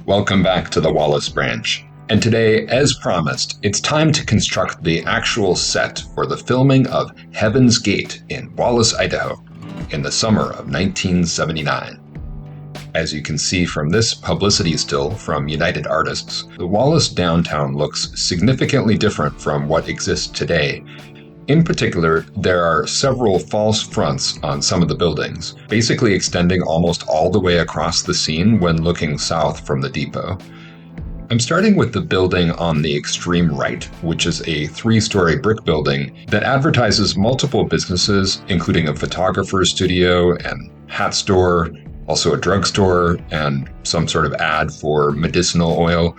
Welcome back to the Wallace Branch. And today, as promised, it's time to construct the actual set for the filming of Heaven's Gate in Wallace, Idaho, in the summer of 1979. As you can see from this publicity still from United Artists, the Wallace downtown looks significantly different from what exists today. In particular, there are several false fronts on some of the buildings, basically extending almost all the way across the scene when looking south from the depot. I'm starting with the building on the extreme right, which is a 3-story brick building that advertises multiple businesses, including a photographer's studio and hat store, also a drugstore, and some sort of ad for medicinal oil.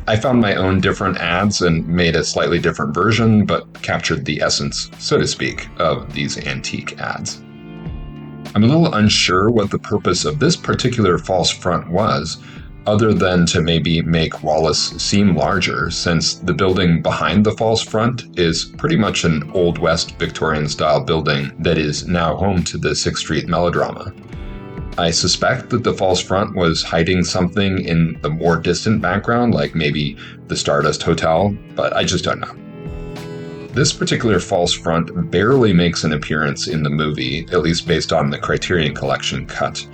I found my own different ads and made a slightly different version, but captured the essence, so to speak, of these antique ads. I'm a little unsure what the purpose of this particular false front was, other than to maybe make Wallace seem larger, since the building behind the false front is pretty much an Old West Victorian-style building that is now home to the Street Melodrama. I suspect that the false front was hiding something in the more distant background, like maybe the Stardust Hotel, but I just don't know. This particular false front barely makes an appearance in the movie, at least based on the Criterion Collection cut.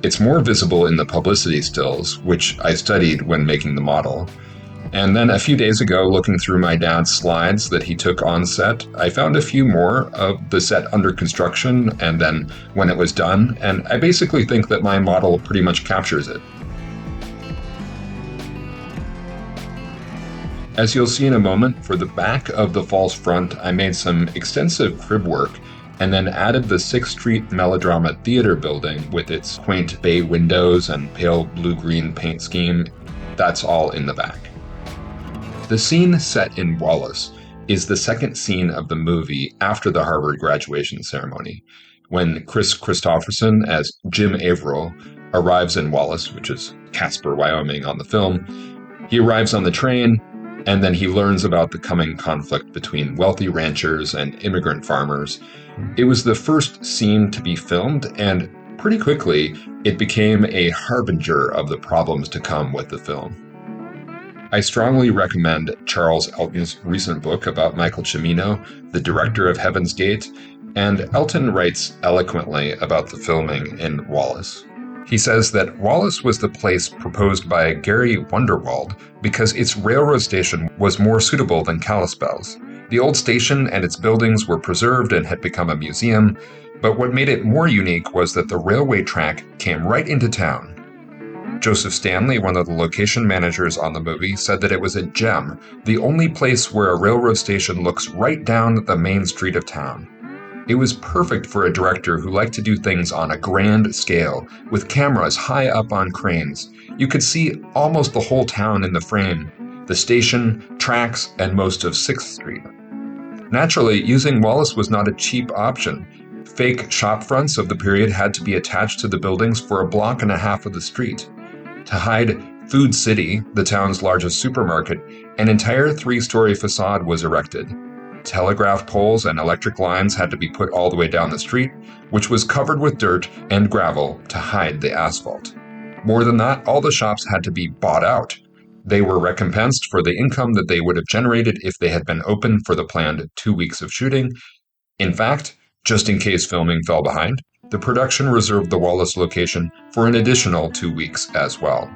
It's more visible in the publicity stills, which I studied when making the model. And then a few days ago, looking through my dad's slides that he took on set, I found a few more of the set under construction and then when it was done, and I basically think that my model pretty much captures it. As you'll see in a moment, for the back of the false front, I made some extensive crib work and then added the 6th Street Melodrama Theater building with its quaint bay windows and pale blue-green paint scheme. That's all in the back. The scene set in Wallace is the second scene of the movie after the Harvard graduation ceremony, when Kris Kristofferson as Jim Averill arrives in Wallace, which is Casper, Wyoming on the film. He arrives on the train, and then he learns about the coming conflict between wealthy ranchers and immigrant farmers. It was the first scene to be filmed, and pretty quickly, it became a harbinger of the problems to come with the film. I strongly recommend Charles Elton's recent book about Michael Cimino, the director of Heaven's Gate, and Elton writes eloquently about the filming in Wallace. He says that Wallace was the place proposed by Gary Wunderwald because its railroad station was more suitable than Kalispell's. The old station and its buildings were preserved and had become a museum, but what made it more unique was that the railway track came right into town. Joseph Stanley, one of the location managers on the movie, said that it was a gem, the only place where a railroad station looks right down the main street of town. It was perfect for a director who liked to do things on a grand scale, with cameras high up on cranes. You could see almost the whole town in the frame, the station, tracks, and most of 6th Street. Naturally, using Wallace was not a cheap option. Fake shop fronts of the period had to be attached to the buildings for a block and a half of the street. To hide Food City, the town's largest supermarket, an entire 3-story facade was erected. Telegraph poles and electric lines had to be put all the way down the street, which was covered with dirt and gravel to hide the asphalt. More than that, all the shops had to be bought out. They were recompensed for the income that they would have generated if they had been open for the planned 2 weeks of shooting. In fact, just in case filming fell behind, the production reserved the Wallace location for an additional 2 weeks as well.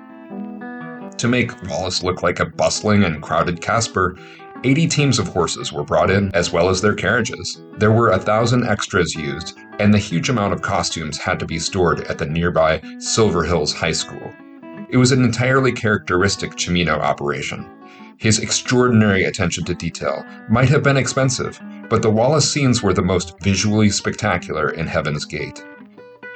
To make Wallace look like a bustling and crowded Casper, 80 teams of horses were brought in, as well as their carriages. There were 1,000 extras used, and the huge amount of costumes had to be stored at the nearby Silver Hills High School. It was an entirely characteristic Cimino operation. His extraordinary attention to detail might have been expensive, but the Wallace scenes were the most visually spectacular in Heaven's Gate.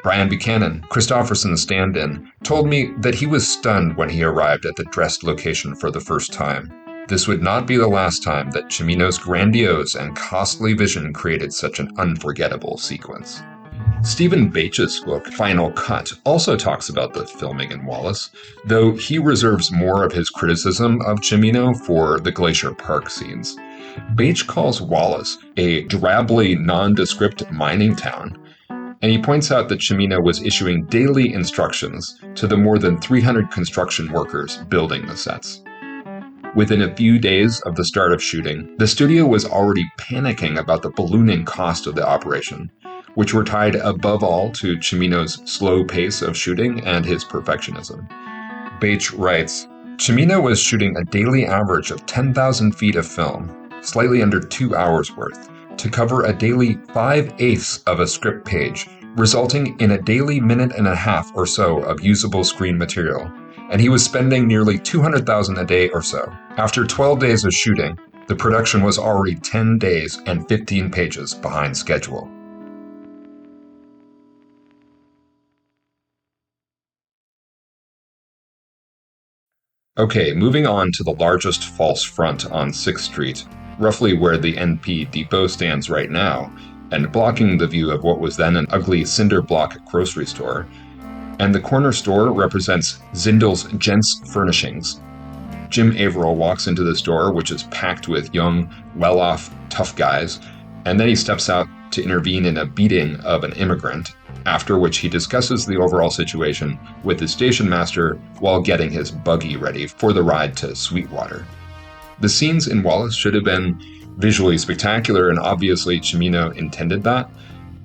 Brian Buchanan, Kristofferson's stand-in, told me that he was stunned when he arrived at the dressed location for the first time. This would not be the last time that Cimino's grandiose and costly vision created such an unforgettable sequence. Stephen Bache's book, Final Cut, also talks about the filming in Wallace, though he reserves more of his criticism of Cimino for the Glacier Park scenes. Bache calls Wallace a drably nondescript mining town, and he points out that Cimino was issuing daily instructions to the more than 300 construction workers building the sets. Within a few days of the start of shooting, the studio was already panicking about the ballooning cost of the operation, which were tied above all to Cimino's slow pace of shooting and his perfectionism. Bache writes, Cimino was shooting a daily average of 10,000 feet of film, slightly under 2 hours worth, to cover a daily 5/8 of a script page, resulting in a daily minute and a half or so of usable screen material, and he was spending nearly $200,000 a day or so. After 12 days of shooting, the production was already 10 days and 15 pages behind schedule. Okay, moving on to the largest false front on 6th Street, roughly where the NP depot stands right now, and blocking the view of what was then an ugly cinder block grocery store. And the corner store represents Zindel's Gents Furnishings. Jim Averill walks into the store, which is packed with young, well-off, tough guys, and then he steps out to intervene in a beating of an immigrant, after which he discusses the overall situation with the station master while getting his buggy ready for the ride to Sweetwater. The scenes in Wallace should have been visually spectacular, and obviously Cimino intended that,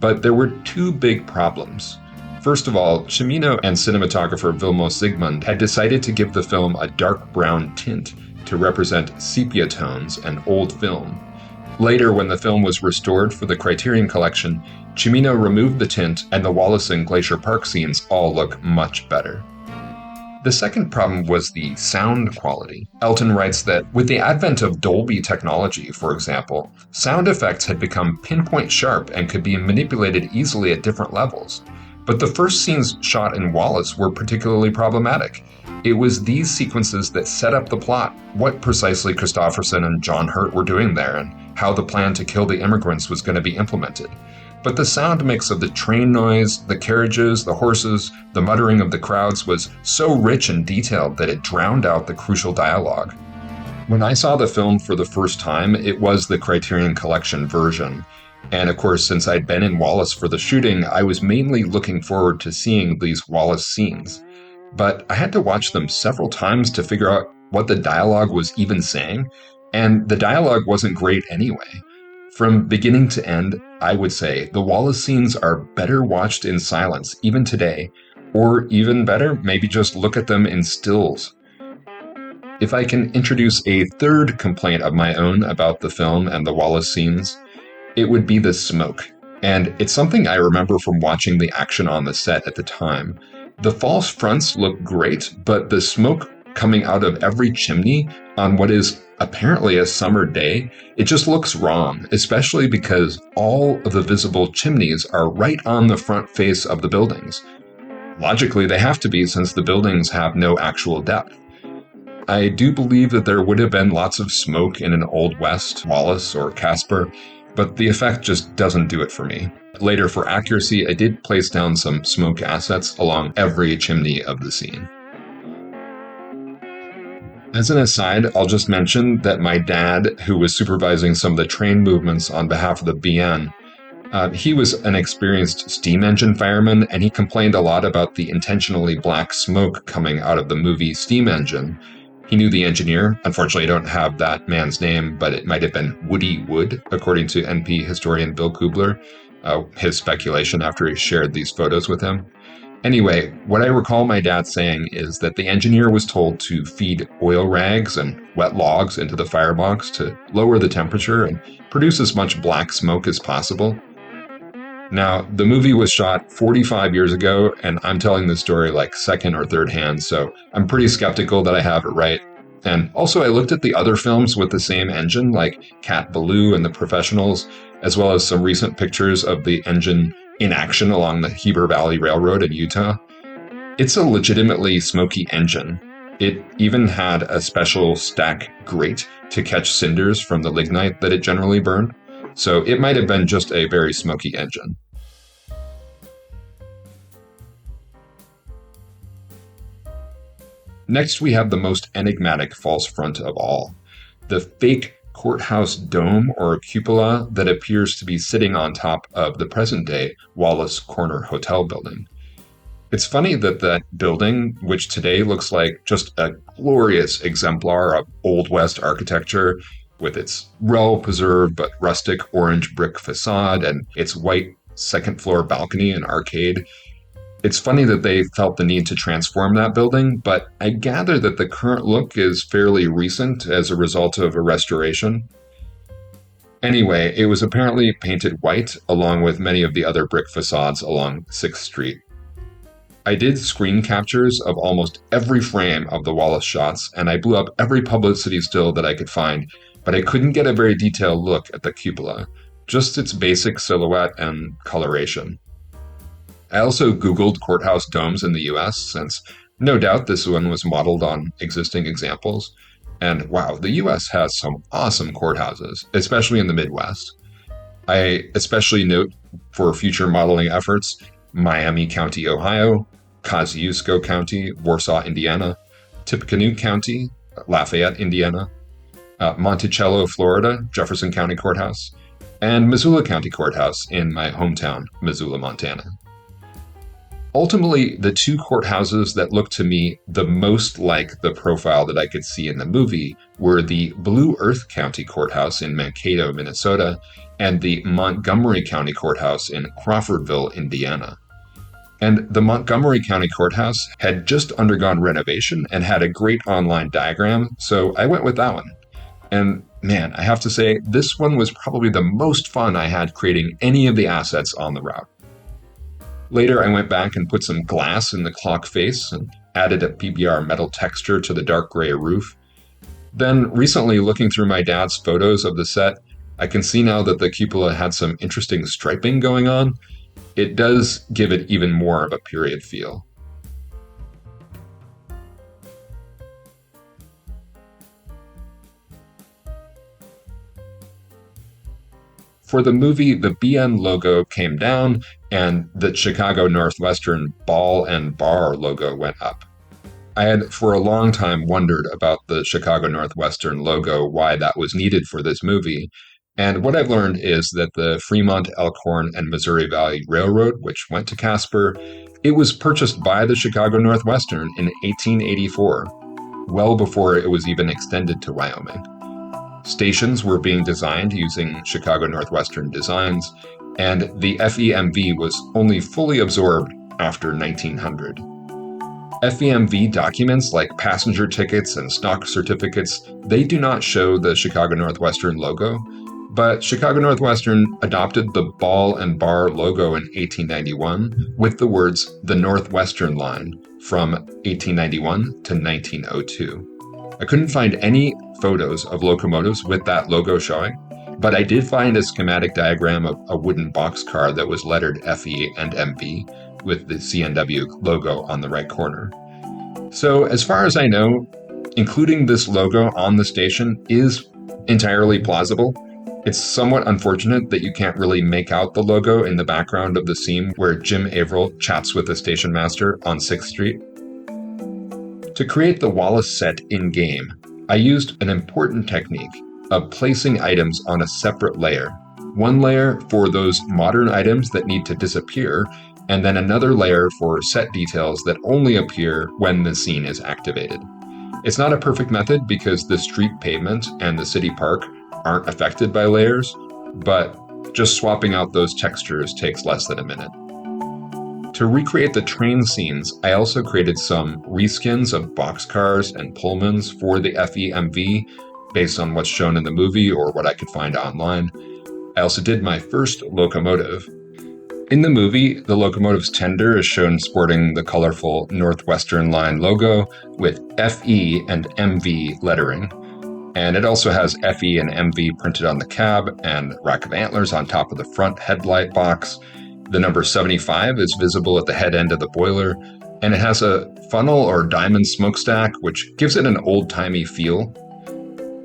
but there were two big problems. First of all, Cimino and cinematographer Vilmos Zsigmond had decided to give the film a dark brown tint to represent sepia tones and old film. Later, when the film was restored for the Criterion Collection, Cimino removed the tint and the Wallace and Glacier Park scenes all look much better. The second problem was the sound quality. Elton writes that with the advent of Dolby technology, for example, sound effects had become pinpoint sharp and could be manipulated easily at different levels. But the first scenes shot in Wallace were particularly problematic. It was these sequences that set up the plot, what precisely Christopherson and John Hurt were doing there, and how the plan to kill the immigrants was going to be implemented. But the sound mix of the train noise, the carriages, the horses, the muttering of the crowds was so rich and detailed that it drowned out the crucial dialogue. When I saw the film for the first time, it was the Criterion Collection version. And of course, since I'd been in Wallace for the shooting, I was mainly looking forward to seeing these Wallace scenes. But I had to watch them several times to figure out what the dialogue was even saying, and the dialogue wasn't great anyway. From beginning to end, I would say the Wallace scenes are better watched in silence, even today, or even better, maybe just look at them in stills. If I can introduce a third complaint of my own about the film and the Wallace scenes, it would be the smoke. And it's something I remember from watching the action on the set at the time. The false fronts look great, but the smoke coming out of every chimney on what is apparently a summer day, it just looks wrong, especially because all of the visible chimneys are right on the front face of the buildings. Logically, they have to be since the buildings have no actual depth. I do believe that there would have been lots of smoke in an Old West, Wallace, or Casper, but the effect just doesn't do it for me. Later, for accuracy, I did place down some smoke assets along every chimney of the scene. As an aside, I'll just mention that my dad, who was supervising some of the train movements on behalf of the BN, he was an experienced steam engine fireman, and he complained a lot about the intentionally black smoke coming out of the movie Steam Engine. He knew the engineer. Unfortunately, I don't have that man's name, but it might have been Woody Wood, according to NP historian Bill Kubler, his speculation after he shared these photos with him. Anyway, what I recall my dad saying is that the engineer was told to feed oil rags and wet logs into the firebox to lower the temperature and produce as much black smoke as possible. Now, the movie was shot 45 years ago, and I'm telling this story like second or third hand, so I'm pretty skeptical that I have it right. And also, I looked at the other films with the same engine, like Cat Ballou and The Professionals, as well as some recent pictures of the engine in action along the Heber Valley Railroad in Utah. It's a legitimately smoky engine. It even had a special stack grate to catch cinders from the lignite that it generally burned, so it might have been just a very smoky engine. Next, we have the most enigmatic false front of all, the fake courthouse dome or cupola that appears to be sitting on top of the present-day Wallace Corner Hotel building. It's funny that that building, which today looks like just a glorious exemplar of Old West architecture, with its well-preserved but rustic orange brick facade and its white second-floor balcony and arcade, it's funny that they felt the need to transform that building, but I gather that the current look is fairly recent as a result of a restoration. Anyway, it was apparently painted white along with many of the other brick facades along 6th Street. I did screen captures of almost every frame of the Wallace shots, and I blew up every publicity still that I could find, but I couldn't get a very detailed look at the cupola, just its basic silhouette and coloration. I also Googled courthouse domes in the US, since no doubt this one was modeled on existing examples. And wow, the US has some awesome courthouses, especially in the Midwest. I especially note for future modeling efforts Miami County, Ohio, Kosciuszko County, Warsaw, Indiana, Tippecanoe County, Lafayette, Indiana, Monticello, Florida, Jefferson County Courthouse, and Missoula County Courthouse in my hometown, Missoula, Montana. Ultimately, the two courthouses that looked to me the most like the profile that I could see in the movie were the Blue Earth County Courthouse in Mankato, Minnesota, and the Montgomery County Courthouse in Crawfordville, Indiana. And the Montgomery County Courthouse had just undergone renovation and had a great online diagram, so I went with that one. And man, I have to say, this one was probably the most fun I had creating any of the assets on the route. Later, I went back and put some glass in the clock face and added a PBR metal texture to the dark gray roof. Then, recently, looking through my dad's photos of the set, I can see now that the cupola had some interesting striping going on. It does give it even more of a period feel. For the movie, the BN logo came down and the Chicago Northwestern Ball and Bar logo went up. I had for a long time wondered about the Chicago Northwestern logo, why that was needed for this movie. And what I've learned is that the Fremont, Elkhorn, and Missouri Valley Railroad, which went to Casper, it was purchased by the Chicago Northwestern in 1884, well before it was even extended to Wyoming. Stations were being designed using Chicago Northwestern designs, and the FEMV was only fully absorbed after 1900. FEMV documents like passenger tickets and stock certificates, they do not show the Chicago Northwestern logo, but Chicago Northwestern adopted the Ball and Bar logo in 1891 with the words "the Northwestern line" from 1891 to 1902. I couldn't find any photos of locomotives with that logo showing, but I did find a schematic diagram of a wooden boxcar that was lettered FE and MV with the CNW logo on the right corner. So as far as I know, including this logo on the station is entirely plausible. It's somewhat unfortunate that you can't really make out the logo in the background of the scene where Jim Averill chats with the station master on 6th Street. To create the Wallace set in-game, I used an important technique of placing items on a separate layer. One layer for those modern items that need to disappear, and then another layer for set details that only appear when the scene is activated. It's not a perfect method because the street pavement and the city park aren't affected by layers, but just swapping out those textures takes less than a minute. To recreate the train scenes, I also created some reskins of boxcars and Pullmans for the FEMV based on what's shown in the movie or what I could find online. I also did my first locomotive. In the movie, the locomotive's tender is shown sporting the colorful Northwestern Line logo with FE and MV lettering. And it also has FE and MV printed on the cab and rack of antlers on top of the front headlight box. The number 75 is visible at the head end of the boiler, and it has a funnel or diamond smokestack, which gives it an old-timey feel.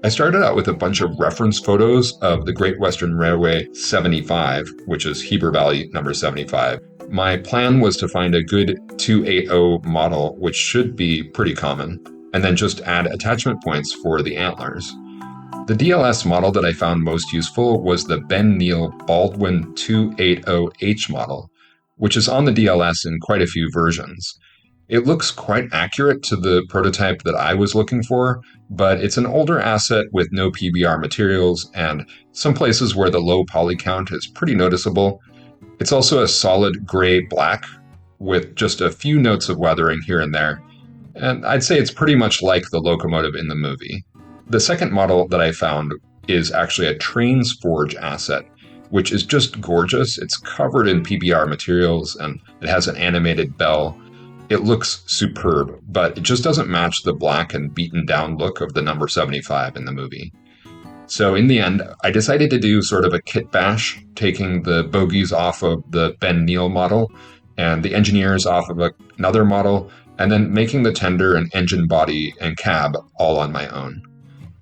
I started out with a bunch of reference photos of the Great Western Railway 75, which is Heber Valley number 75. My plan was to find a good 280 model, which should be pretty common, and then just add attachment points for the antlers. The DLS model that I found most useful was the Ben Neal Baldwin 280H model, which is on the DLS in quite a few versions. It looks quite accurate to the prototype that I was looking for, but it's an older asset with no PBR materials and some places where the low poly count is pretty noticeable. It's also a solid gray black with just a few notes of weathering here and there, and I'd say it's pretty much like the locomotive in the movie. The second model that I found is actually a Trainz Forge asset, which is just gorgeous. It's covered in PBR materials and it has an animated bell. It looks superb, but it just doesn't match the black and beaten down look of the number 75 in the movie. So in the end, I decided to do sort of a kit bash, taking the bogies off of the Ben Neal model and the engineers off of another model, and then making the tender and engine body and cab all on my own.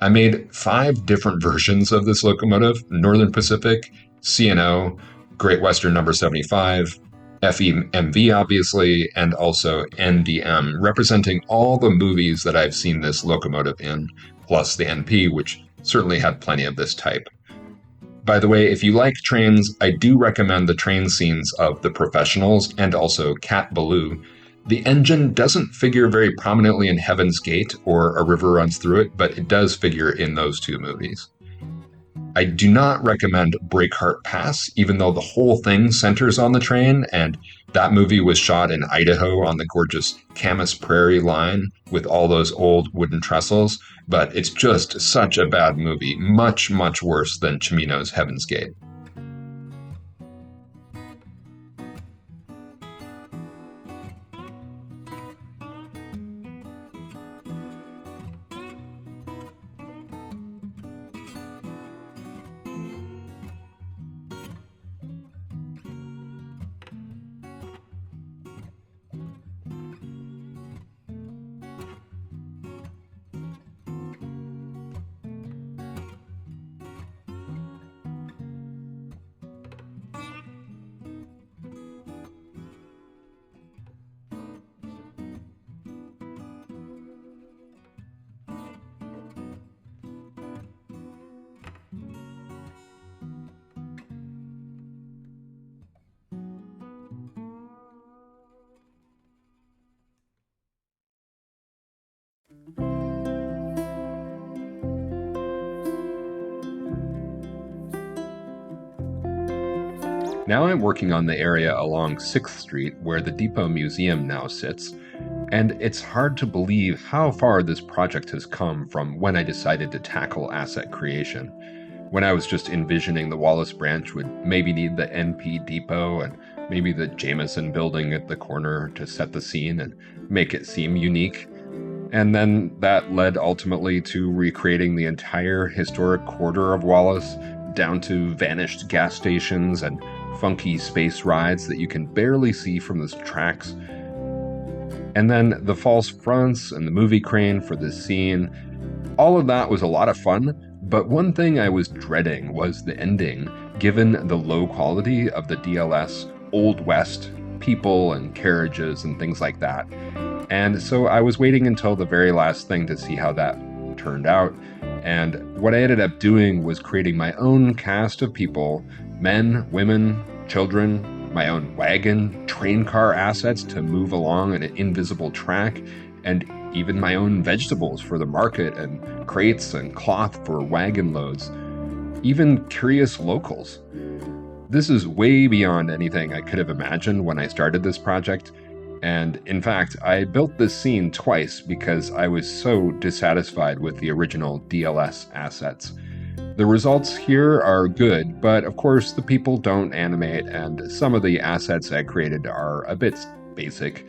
I made 5 different versions of this locomotive: Northern Pacific, C&O, Great Western number 75, FEMV obviously, and also NDM, representing all the movies that I've seen this locomotive in, plus the NP, which certainly had plenty of this type. By the way, if you like trains, I do recommend the train scenes of The Professionals and also Cat Ballou. The engine doesn't figure very prominently in Heaven's Gate or A River Runs Through It, but it does figure in those 2 movies. I do not recommend Breakheart Pass, even though the whole thing centers on the train, and that movie was shot in Idaho on the gorgeous Camas Prairie line with all those old wooden trestles, but it's just such a bad movie, much, much worse than Cimino's Heaven's Gate. Now I'm working on the area along 6th Street where the Depot Museum now sits, and it's hard to believe how far this project has come from when I decided to tackle asset creation. When I was just envisioning the Wallace Branch would maybe need the NP Depot and maybe the Jameson building at the corner to set the scene and make it seem unique. And then that led ultimately to recreating the entire historic quarter of Wallace, down to vanished gas stations and funky space rides that you can barely see from the tracks. And then the false fronts and the movie crane for this scene. All of that was a lot of fun, but one thing I was dreading was the ending, given the low quality of the DLS Old West people and carriages and things like that. And so I was waiting until the very last thing to see how that turned out. And what I ended up doing was creating my own cast of people, men, women, children, my own wagon, train car assets to move along an invisible track, and even my own vegetables for the market and crates and cloth for wagon loads, even curious locals. This is way beyond anything I could have imagined when I started this project. And in fact, I built this scene twice because I was so dissatisfied with the original DLS assets. The results here are good, but of course the people don't animate and some of the assets I created are a bit basic.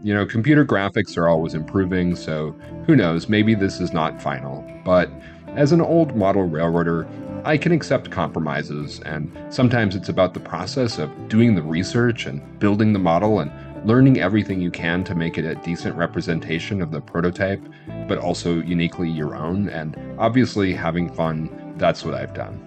You know, computer graphics are always improving, so who knows, maybe this is not final. But as an old model railroader, I can accept compromises, and sometimes it's about the process of doing the research and building the model and learning everything you can to make it a decent representation of the prototype, but also uniquely your own, and obviously having fun. That's what I've done.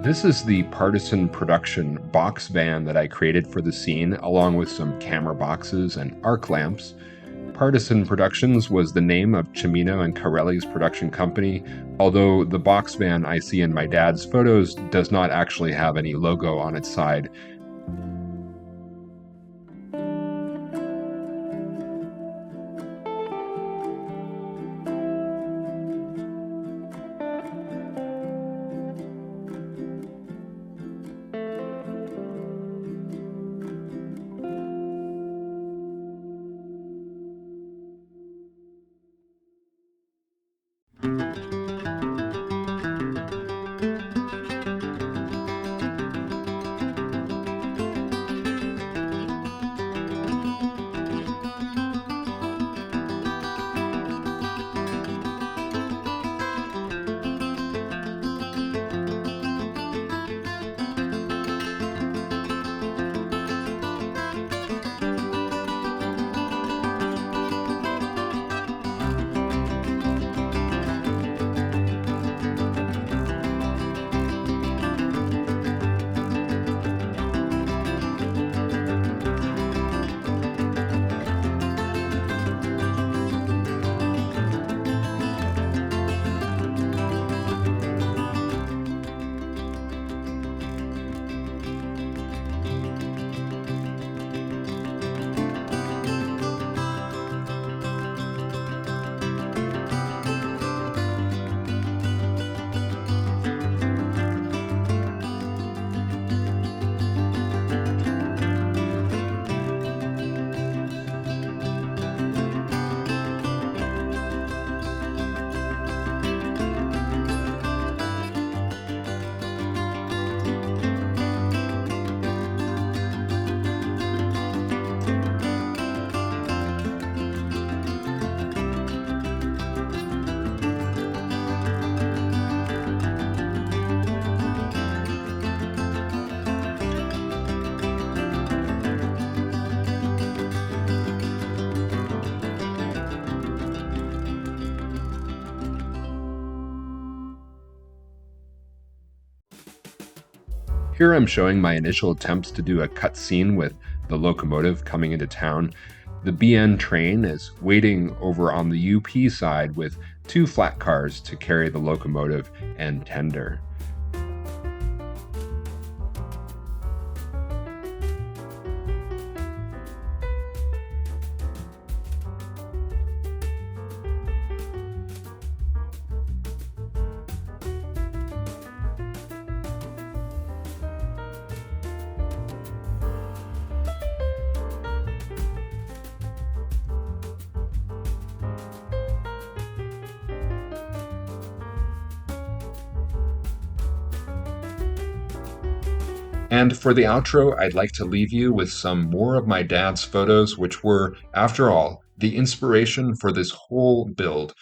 This is the Partisan Production box van that I created for the scene, along with some camera boxes and arc lamps. Partisan Productions was the name of Cimino and Carelli's production company, although the box van I see in my dad's photos does not actually have any logo on its side. Here I'm showing my initial attempts to do a cut scene with the locomotive coming into town. The BN train is waiting over on the UP side with two flat cars to carry the locomotive and tender. And for the outro, I'd like to leave you with some more of my dad's photos, which were, after all, the inspiration for this whole build,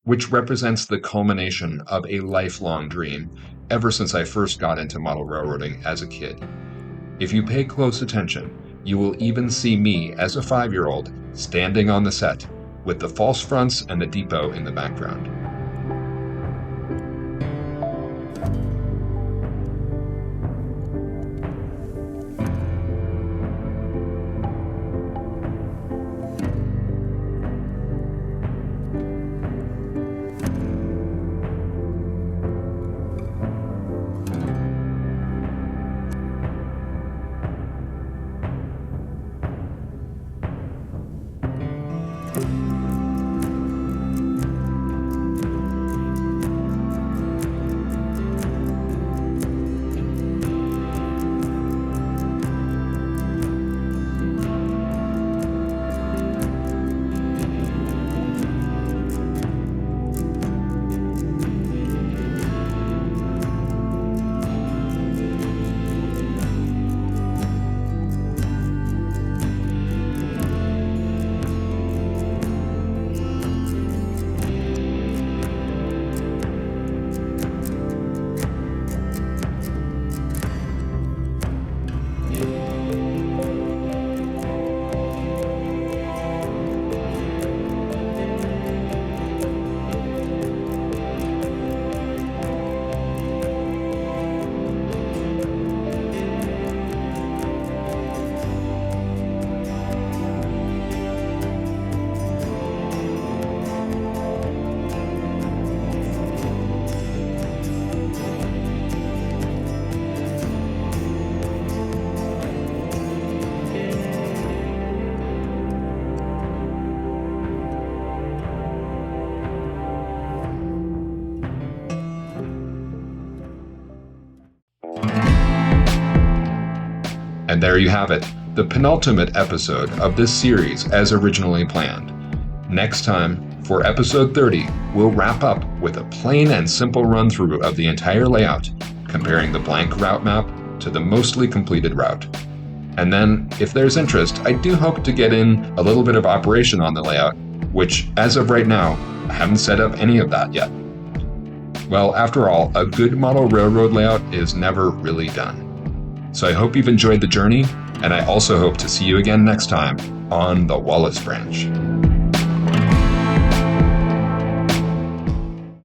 which represents the culmination of a lifelong dream ever since I first got into model railroading as a kid. If you pay close attention, you will even see me as a 5-year-old standing on the set with the false fronts and the depot in the background. And there you have it, the penultimate episode of this series as originally planned. Next time, for episode 30, we'll wrap up with a plain and simple run-through of the entire layout, comparing the blank route map to the mostly completed route. And then, if there's interest, I do hope to get in a little bit of operation on the layout, which, as of right now, I haven't set up any of that yet. Well, after all, a good model railroad layout is never really done. So I hope you've enjoyed the journey, and I also hope to see you again next time on the Wallace Branch.